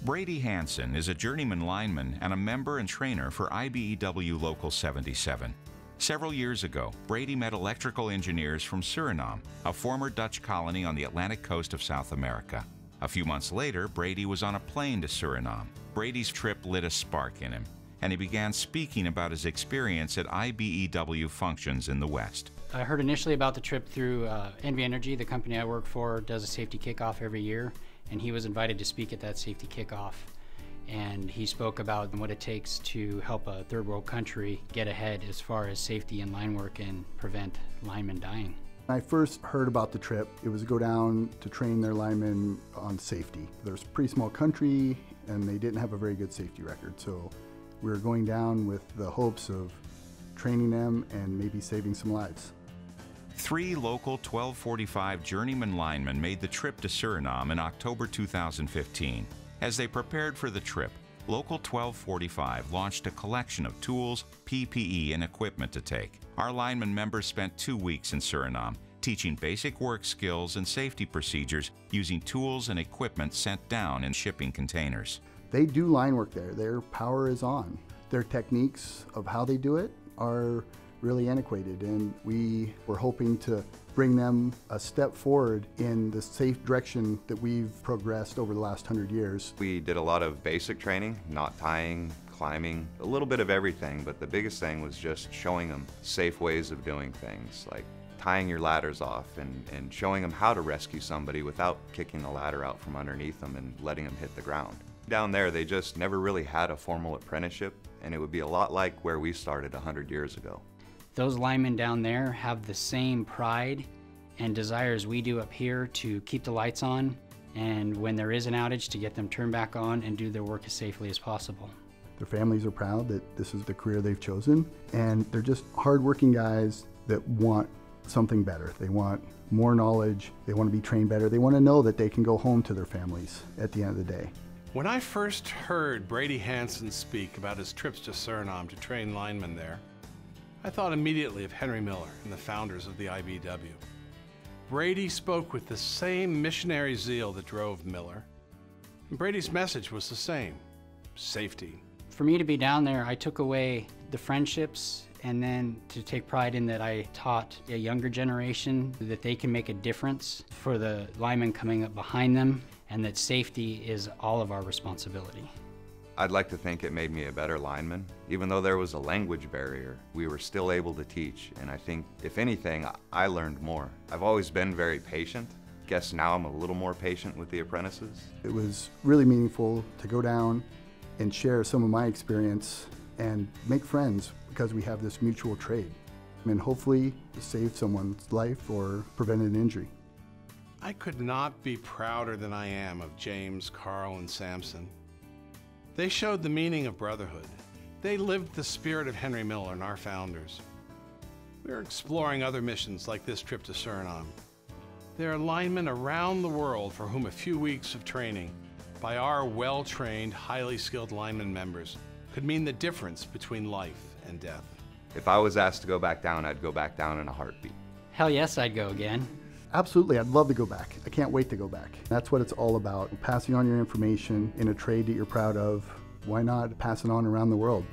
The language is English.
Brady Hansen is a journeyman lineman and a member and trainer for IBEW Local 77. Several years ago, Brady met electrical engineers from Suriname, a former Dutch colony on the Atlantic coast of South America. A few months later, Brady was on a plane to Suriname. Brady's trip lit a spark in him, and he began speaking about his experience at IBEW functions in the West. I heard initially about the trip through Envy Energy, the company I work for, does a safety kickoff every year, and he was invited to speak at that safety kickoff. And he spoke about what it takes to help a third world country get ahead as far as safety and line work and prevent linemen dying. When I first heard about the trip, it was to go down to train their linemen on safety. There's a pretty small country and they didn't have a very good safety record. So we were going down with the hopes of training them and maybe saving some lives. 3 local 1245 journeyman linemen made the trip to Suriname in October 2015. As they prepared for the trip, Local 1245 launched a collection of tools, PPE, and equipment to take. Our lineman members spent 2 weeks in Suriname, teaching basic work skills and safety procedures using tools and equipment sent down in shipping containers. They do line work there. Their power is on. Their techniques of how they do it are really antiquated, and we were hoping to bring them a step forward in the safe direction that we've progressed over the last 100 years. We did a lot of basic training, knot tying, climbing, a little bit of everything, but the biggest thing was just showing them safe ways of doing things, like tying your ladders off and showing them how to rescue somebody without kicking the ladder out from underneath them and letting them hit the ground. Down there, they just never really had a formal apprenticeship, and it would be a lot like where we started 100 years ago. Those linemen down there have the same pride and desire as we do up here to keep the lights on, and when there is an outage, to get them turned back on and do their work as safely as possible. Their families are proud that this is the career they've chosen, and they're just hardworking guys that want something better. They want more knowledge, they want to be trained better, they want to know that they can go home to their families at the end of the day. When I first heard Brady Hansen speak about his trips to Suriname to train linemen there, I thought immediately of Henry Miller and the founders of the IBEW. Brady spoke with the same missionary zeal that drove Miller, and Brady's message was the same: safety. For me to be down there, I took away the friendships, and then to take pride in that I taught a younger generation that they can make a difference for the linemen coming up behind them, and that safety is all of our responsibility. I'd like to think it made me a better lineman. Even though there was a language barrier, we were still able to teach, and I think, if anything, I learned more. I've always been very patient. Guess now I'm a little more patient with the apprentices. It was really meaningful to go down and share some of my experience and make friends because we have this mutual trade, and hopefully save someone's life or prevent an injury. I could not be prouder than I am of James, Carl, and Samson. They showed the meaning of brotherhood. They lived the spirit of Henry Miller and our founders. We're exploring other missions like this trip to Suriname. There are linemen around the world for whom a few weeks of training by our well-trained, highly skilled lineman members could mean the difference between life and death. If I was asked to go back down, I'd go back down in a heartbeat. Hell yes, I'd go again. Absolutely, I'd love to go back. I can't wait to go back. That's what it's all about, passing on your information in a trade that you're proud of. Why not pass it on around the world?